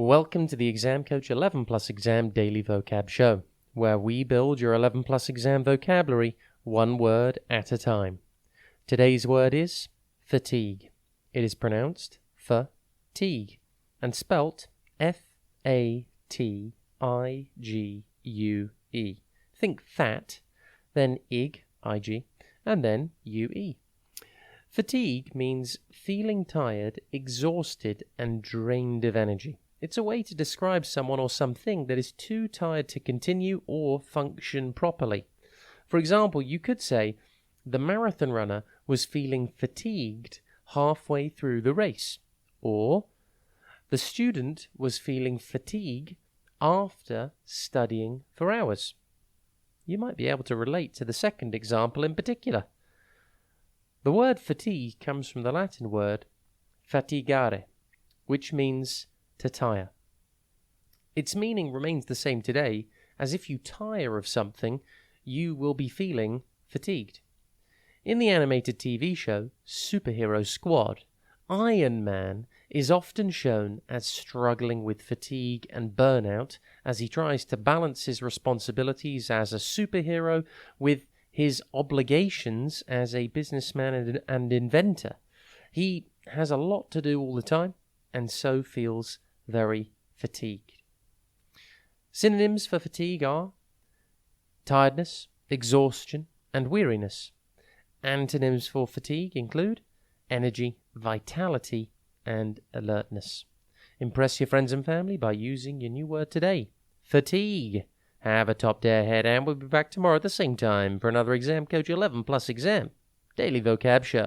Welcome to the Exam Coach 11 Plus Exam Daily Vocab Show, where we build your 11 Plus Exam vocabulary one word at a time. Today's word is fatigue. It is pronounced fatigue and spelt F-A-T-I-G-U-E. Think fat, then ig, I-G, and then U-E. Fatigue means feeling tired, exhausted, and drained of energy. It's a way to describe someone or something that is too tired to continue or function properly. For example, you could say, the marathon runner was feeling fatigued halfway through the race. Or, the student was feeling fatigue after studying for hours. You might be able to relate to the second example in particular. The word fatigue comes from the Latin word fatigare, which means to tire. Its meaning remains the same today, as if you tire of something, you will be feeling fatigued. In the animated TV show Superhero Squad, Iron Man is often shown as struggling with fatigue and burnout as he tries to balance his responsibilities as a superhero with his obligations as a businessman and inventor. He has a lot to do all the time, and so feels very fatigued. Synonyms for fatigue are tiredness, exhaustion, and weariness. Antonyms for fatigue include energy, vitality, and alertness. Impress your friends and family by using your new word today, fatigue. Have a top day ahead, and we'll be back tomorrow at the same time for another Exam Coach 11 Plus Exam Daily Vocab Show.